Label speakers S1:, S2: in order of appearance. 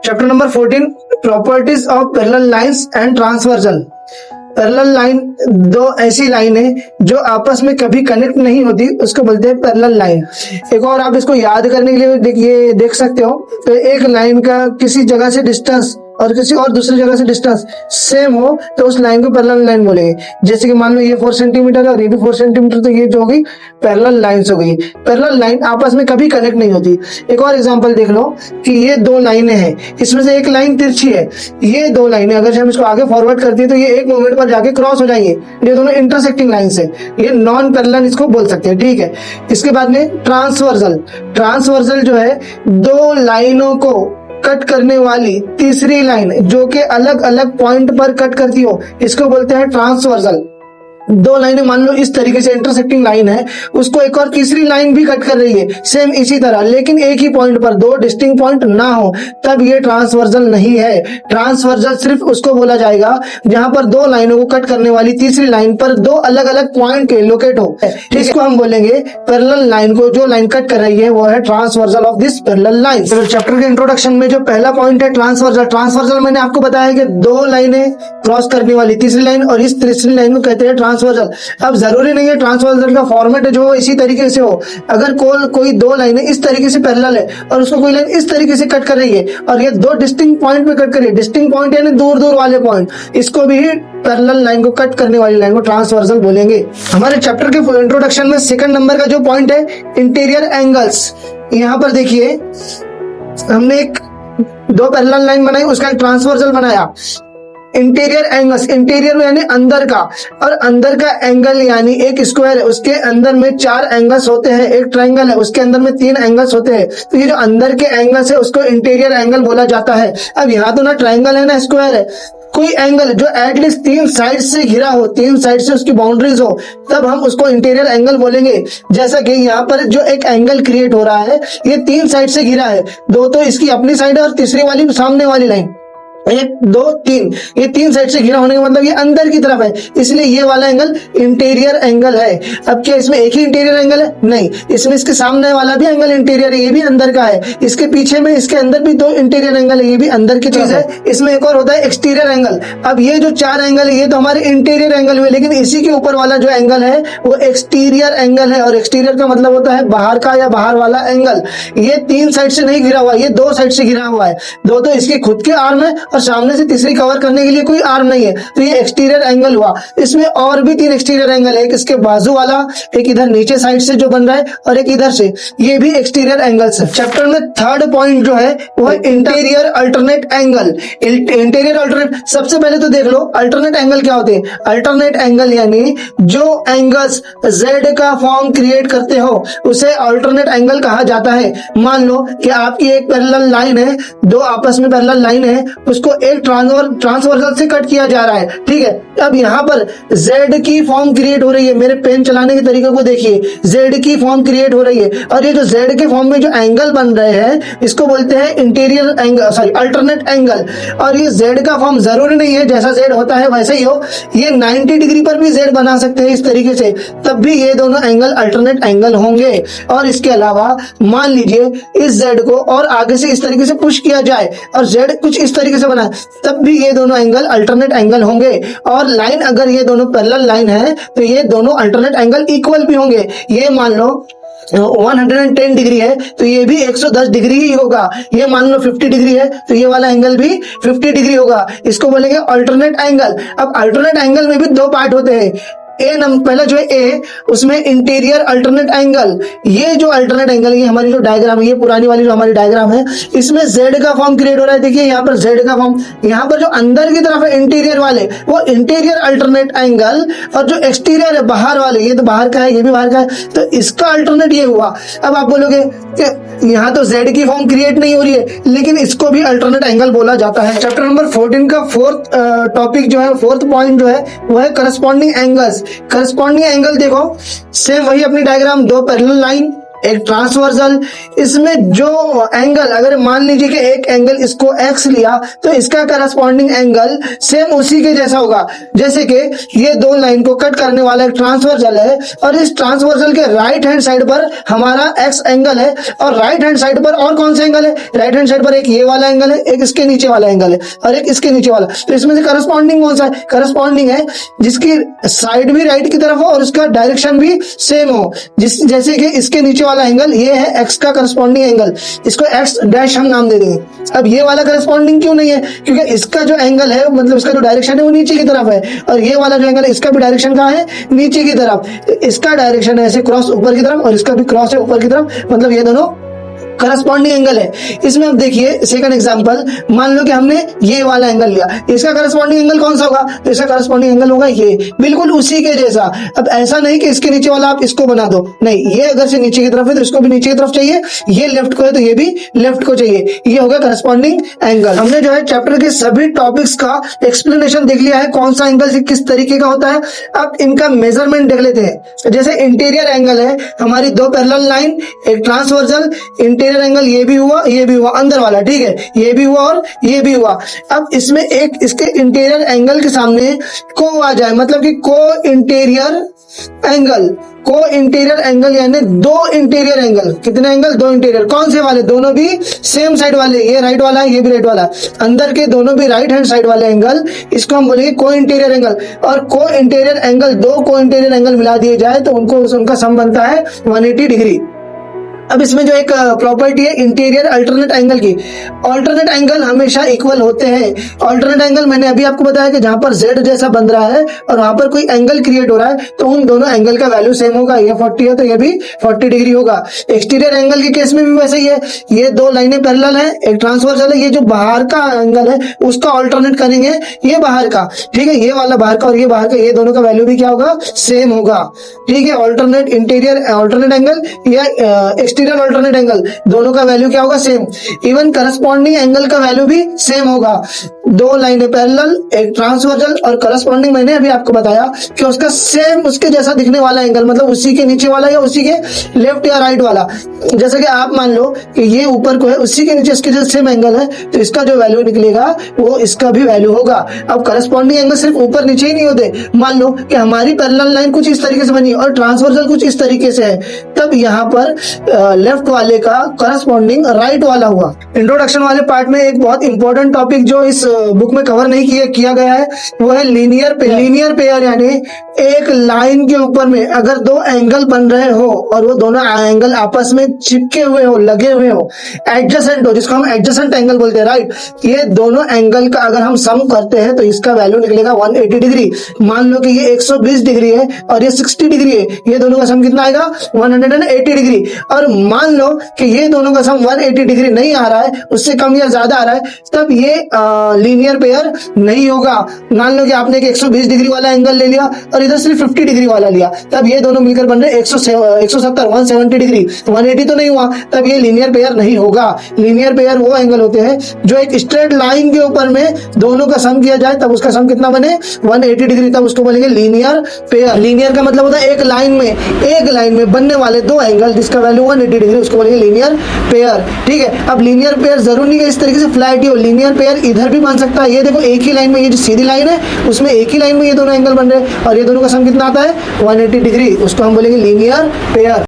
S1: Chapter number 14 properties of parallel lines and transversal. Parallel line दो ऐसी line है जो आपस में कभी कनेक्ट नहीं होती, उसको बोलते हैं पैरेलल लाइन। एक और आप इसको याद करने के लिए देखिए देख सकते हो, तो एक लाइन का किसी जगह से डिस्टेंस और किसी और दूसरी जगह से डिस्टेंस सेम हो तो उस लाइन को पैरेलल लाइन बोलेंगे। जैसे कि मान लो ये 4 सेंटीमीटर है और ये भी 4 सेंटीमीटर, तो ये जो होगी पैरेलल लाइंस हो गई। पैरेलल लाइन आपस में कभी कनेक्ट नहीं होती। एक और एग्जांपल देख लो कि ये दो लाइनें हैं, इसमें से एक लाइन तिरछी है, ये दो लाइनें अगर हम इसको आगे फॉरवर्ड करते हैं तो ये एक मोमेंट पर जाके क्रॉस हो जाएंगे। ये दोनों इंटरसेक्टिंग लाइंस है, ये नॉन पैरेलल इसको बोल सकते हैं, ठीक है। इसके बाद में ट्रांसवर्सल। ट्रांसवर्सल जो है दो लाइनों को कट करने वाली तीसरी लाइन जो कि अलग अलग पॉइंट पर कट करती हो, इसको बोलते हैं ट्रांसवर्सल। दो लाइनें मान लो इस तरीके से इंटरसेक्टिंग लाइन है, उसको एक और तीसरी लाइन भी कट कर रही है सेम इसी तरह, लेकिन एक ही पॉइंट पर, दो डिस्टिंक्ट पॉइंट ना हो, तब ये ट्रांसवर्सल नहीं है। ट्रांसवर्सल सिर्फ उसको बोला जाएगा जहां पर दो लाइनों को कट करने वाली तीसरी लाइन पर दो अलग अलग पॉइंट के लोकेट हो, इसको हम बोलेंगे पैरेलल लाइन को जो लाइन कट कर रही है वो है transversal of this parallel line. तो चैप्टर के इंट्रोडक्शन में जो पहला पॉइंट है ट्रांसवर्सल। ट्रांसवर्सल मैंने आपको बताया कि दो लाइनें क्रॉस करने वाली तीसरी लाइन, और इस तीसरी लाइन को कहते हैं ट्रांसवर्सल। अब जरूरी नहीं है ट्रांसवर्सल का फॉर्मेट है जो इसी तरीके से हो। अगर कोई दो लाइनें इस तरीके से पैरेलल है और उसको कोई लाइन इस तरीके से कट कर रही है और ये दो डिस्टिंक्ट पॉइंट पे कट कर रही है, डिस्टिंक्ट पॉइंट यानी दूर दूर वाले पॉइंट, इसको भी पैरेलल लाइन को कट करने वाली लाइन को ट्रांसवर्सल बोलेंगे। हमारे चैप्टर के इंट्रोडक्शन में सेकंड नंबर का जो पॉइंट है इंटीरियर एंगल्स। यहाँ पर देखिए हमने एक दो पैरेलल लाइन बनाई, उसका एक ट्रांसवर्सल बनाया। इंटीरियर एंगल्स, इंटीरियर यानी अंदर का, और अंदर का एंगल यानी एक स्क्वायर है, उसके अंदर में 4 एंगल्स होते हैं। एक ट्रायंगल है, उसके अंदर में 3 एंगल्स होते हैं। तो ये जो अंदर के एंगल्स है उसको इंटीरियर एंगल बोला जाता है। अब यहाँ तो ना ट्रायंगल है ना स्क्वायर है, कोई एंगल जो एटलीस्ट 3 साइड से घिरा हो, 3 साइड से उसकी बाउंड्रीज हो, तब हम उसको इंटीरियर एंगल बोलेंगे। जैसा कि यहाँ पर जो एक एंगल क्रिएट हो रहा है ये 3 साइड से घिरा है, दो तो इसकी अपनी साइड है और तीसरी वाली सामने वाली लाइन, 1 2 3, ये 3 साइड से घिरा होने का मतलब ये अंदर की तरफ है, इसलिए ये वाला एंगल इंटीरियर एंगल है। अब क्या इसमें एक ही इंटीरियर एंगल है? नहीं, इसमें इसके सामने वाला भी एंगल इंटीरियर है, ये भी अंदर का है। इसके पीछे में इसके अंदर भी 2 इंटीरियर एंगल है, ये भी अंदर की चीज है। इसमें एक और होता है एक्सटीरियर एंगल। अब ये जो 4 एंगल है ये तो हमारे इंटीरियर एंगल हुए, लेकिन इसी के ऊपर वाला जो एंगल है वो एक्सटीरियर एंगल है, और एक्सटीरियर का मतलब होता है बाहर का या बाहर वाला एंगल। ये 3 साइड से नहीं घिरा हुआ, ये 2 साइड से घिरा हुआ है। दो तो इसके खुद के आर्म है और सामने से तीसरी कवर करने के लिए कोई आर्म नहीं है, तो ये एक्सटीरियर एंगल हुआ। इसमें और भी 3 एक्सटीरियर एंगल है, एक इसके बाजू वाला, एक इधर नीचे साइड से जो बन रहा है, और एक इधर से, ये भी एक्सटीरियर एंगल्स है। चैप्टर में थर्ड पॉइंट जो है वो है interior alternate angle. Interior alternate, सबसे पहले तो देख लो अल्टरनेट एंगल क्या होते हैं। अल्टरनेट एंगल यानी जो एंगल्स जेड का फॉर्म क्रिएट करते हो उसे अल्टरनेट एंगल कहा जाता है। मान लो कि आपकी एक पैरेलल लाइन है, दो आपस में पैरेलल लाइन है, उसको एक ट्रांसवर्सल से कट किया जा रहा है, ठीक है। अब यहाँ पर जेड की फॉर्म क्रिएट हो रही है, मेरे पेन चलाने के तरीके को देखिए, जेड की फॉर्म क्रिएट हो रही है, और ये जो जेड के फॉर्म में जो एंगल बन रहे हैं इसको बोलते हैं interior angle, sorry alternate angle. और ये जेड का फॉर्म जरूरी नहीं है जैसा जेड होता है वैसे ही हो, ये 90 डिग्री पर भी जेड बना सकते हैं इस तरीके से, तब भी ये दोनों एंगल अल्टरनेट एंगल होंगे। और इसके अलावा मान लीजिए इस जेड को और आगे से इस तरीके से पुश किया जाए और जेड कुछ इस तरीके से बना, तब भी ये दोनों एंगल अल्टरनेट एंगल होंगे। और लाइन अगर ये दोनों पैरेलल लाइन है तो ये दोनों अल्टरनेट एंगल इक्वल भी होंगे। ये मान लो 110 डिग्री है तो ये भी 110 डिग्री ही होगा। ये मान लो 50 डिग्री है तो ये वाला एंगल भी 50 डिग्री होगा। इसको बोलेंगे अल्टरनेट एंगल। अब अल्टरनेट एंगल में भी 2 पार्ट होते हैं। पहला जो है ए, उसमें इंटीरियर अल्टरनेट एंगल। ये जो अल्टरनेट एंगल, ये हमारी जो डायग्राम है, ये पुरानी वाली जो हमारी डायग्राम है, इसमें जेड का फॉर्म क्रिएट हो रहा है। देखिए यहाँ पर जेड का फॉर्म, यहाँ पर जो अंदर की तरफ है इंटीरियर वाले वो इंटीरियर अल्टरनेट एंगल, और जो एक्सटीरियर है बाहर वाले, ये तो बाहर का है ये भी बाहर का है, तो इसका अल्टरनेट ये हुआ। अब आप बोलोगे कि यहाँ तो जेड की फॉर्म क्रिएट नहीं हो रही है, लेकिन इसको भी अल्टरनेट एंगल बोला जाता है। चैप्टर नंबर 14 का फोर्थ टॉपिक जो है, फोर्थ पॉइंट जो है वो है करस्पॉन्डिंग एंगल्स। करस्पॉन्डिंग एंगल देखो सेम वही अपनी डायग्राम, 2 पैरेलल लाइन एक ट्रांसवर्सल। इसमें जो एंगल, अगर मान लीजिए कि एक एंगल इसको x लिया तो इसका करस्पॉन्डिंग एंगल सेम उसी के जैसा होगा। जैसे कि ये दो लाइन को कट करने वाला एक ट्रांसवर्सल है और इस ट्रांसवर्सल के राइट हैंड साइड पर हमारा x एंगल है और राइट हैंड साइड पर और कौन सा एंगल है, राइट हैंड साइड पर एक ये वाला एंगल है, एक इसके नीचे वाला एंगल है और एक इसके नीचे वाला। तो इसमें से करस्पॉन्डिंग कौन सा है, करस्पॉन्डिंग है जिसकी साइड भी राइट की तरफ हो और उसका डायरेक्शन भी सेम हो। जैसे कि इसके नीचे वाला एंगल ये है x का करस्पॉन्डिंग एंगल, इसको x डैश हम नाम दे देंगे। अब ये वाला करस्पॉन्डिंग क्यों नहीं है, क्योंकि इसका जो एंगल है मतलब इसका जो डायरेक्शन है वो नीचे की तरफ है और ये वाला जो एंगल है इसका भी डायरेक्शन कहाँ है, नीचे की तरफ। तो इसका डायरेक्शन है ऐसे क्रॉस ऊपर की तरफ और इसका भी क्रॉस है ऊपर की तरफ, मतलब ये दोनों करस्पॉन्डिंग एंगल है। इसमें अब देखिए सेकंड एग्जांपल, मान लो कि हमने ये वाला एंगल लिया, इसका करस्पॉन्डिंग एंगल कौन सा होगा, तो इसका करस्पॉन्डिंग एंगल होगा ये, बिल्कुल उसी के जैसा। अब ऐसा नहीं कि इसके नीचे वाला आप इसको बना दो, नहीं, ये अगर से नीचे की तरफ है तो इसको भी नीचे की तरफ चाहिए, ये लेफ्ट को है तो ये भी लेफ्ट को चाहिए, ये होगा करस्पॉन्डिंग एंगल। हमने जो है चैप्टर के सभी टॉपिक्स का एक्सप्लेनेशन देख लिया है, कौन सा एंगल किस तरीके का होता है। अब इनका मेजरमेंट देख लेते हैं। जैसे इंटीरियर एंगल है हमारी दो पैरेलल लाइन, एक ट्रांसवर्सल, इंटीरियर एंगल ये भी हुआ अंदर वाला, ठीक है, ये भी हुआ और ये भी हुआ। अब इसमें एक इसके इंटीरियर एंगल के सामने को आ जाए, मतलब कि को इंटीरियर एंगल यानी दो इंटीरियर एंगल। कितने एंगल, दो इंटीरियर। कौन से वाले, दोनों भी सेम साइड वाले, ये राइट वाला है ये भी राइट वाला है, अंदर के दोनों भी राइट हैंड साइड वाले एंगल, इसको हम बोलेंगे को इंटीरियर एंगल। और को इंटीरियर एंगल, दो को इंटीरियर एंगल मिला दिए जाए तो उनका सम बनता है 180 डिग्री। अब इसमें जो एक प्रॉपर्टी है इंटीरियर अल्टरनेट एंगल की, अल्टरनेट एंगल हमेशा इक्वल होते हैं। अल्टरनेट एंगल मैंने अभी आपको बताया कि जहां पर z जैसा बन रहा है और वहां पर कोई एंगल क्रिएट हो रहा है तो उन दोनों एंगल का वैल्यू सेम होगा। ये 40 है तो ये भी 40 डिग्री होगा। एक्सटीरियर एंगल के केस में भी वैसे ही है, ये दो लाइनें पैरेलल है, एक ट्रांसवर्सल है, ये जो बाहर का एंगल है उसका अल्टरनेट करेंगे, ये बाहर का, ठीक है, ये वाला बाहर का और ये बाहर का, ये दोनों का वैल्यू भी क्या होगा, सेम होगा, ठीक है। अल्टरनेट इंटीरियर अल्टरनेट एंगल या एक्सटीरियर अल्टरनेट एंगल, दोनों का वैल्यू क्या होगा, सेम। इवन करस्पॉन्डिंग एंगल का वैल्यू भी सेम होगा। दो लाइनें पैरेलल, एक ट्रांसवर्सल और करस्पॉन्डिंग मैंने अभी आपको बताया कि उसका सेम उसके जैसा दिखने वाला एंगल, मतलब उसी के नीचे वाला या उसी के लेफ्ट या राइट वाला। जैसे कि आप मान लो कि ये ऊपर को है, उसी के नीचे इसके जैसे सेम एंगल है तो इसका जो वैल्यू निकलेगा वो इसका भी वैल्यू होगा। अब करस्पॉन्डिंग एंगल सिर्फ ऊपर नीचे ही नहीं होते, मान लो कि हमारी पैरेलल लाइन कुछ इस तरीके से बनी और ट्रांसवर्सल कुछ इस तरीके से है, तब यहाँ पर लेफ्ट वाले का करस्पॉन्डिंग राइट वाला हुआ। इंट्रोडक्शन वाले पार्ट में एक बहुत इंपॉर्टेंट टॉपिक जो इस बुक में कवर नहीं किया गया है वो है लीनियर पेयर। लीनियर पेयर यानी एक लाइन के ऊपर में अगर दो एंगल बन रहे हो और वो दोनों एंगल आपस में चिपके हुए हो, लगे हुए हो, एडजेसेंट हो, जिसको हम एडजेसेंट एंगल बोलते हैं, राइट। ये दोनों एंगल का अगर हम सम करते हैं तो इसका वैल्यू निकलेगा 180 डिग्री। मान लो कि ये 120 डिग्री है और ये 60 डिग्री है, ये दोनों का सम कितना आएगा, 180 डिग्री। और मान लो कि ये दोनों का सम 180 डिग्री नहीं आ रहा है, उससे कम या ज्यादा आ रहा है, तब ये लीनियर पेयर नहीं होगा। मान लो कि आपने एक 120 डिग्री वाला एंगल ले लिया और इधर सिर्फ 50 डिग्री वाला लिया, तब ये दोनों मिलकर बन रहे 170 डिग्री, 180 तो नहीं हुआ, तब ये लीनियर पेयर नहीं होगा। लीनियर पेयर वो एंगल होते हैं जो एक स्ट्रेट लाइन के ऊपर में दोनों का सम किया जाए तब उसका सम कितना बने, 180 डिग्री, तब उसको बोलेंगे लीनियर पेयर। लीनियर का मतलब होता है एक लाइन में बनने वाले दो एंगल जिसका वैल्यू 180 डिग्री, उसको बोलेंगे लीनियर पेयर, ठीक है। अब लीनियर पेयर जरूरी नहीं है इस तरीके से फ्लैट ही हो, लीनियर पेयर इधर भी बन सकता है। ये देखो एक ही लाइन में, ये जो सीधी लाइन है उसमें एक ही लाइन में ये दोनों एंगल बन रहे हैं और ये दोनों का सम कितना आता है, 180 डिग्री, उसको हम बोलेंगे लीनियर पेयर।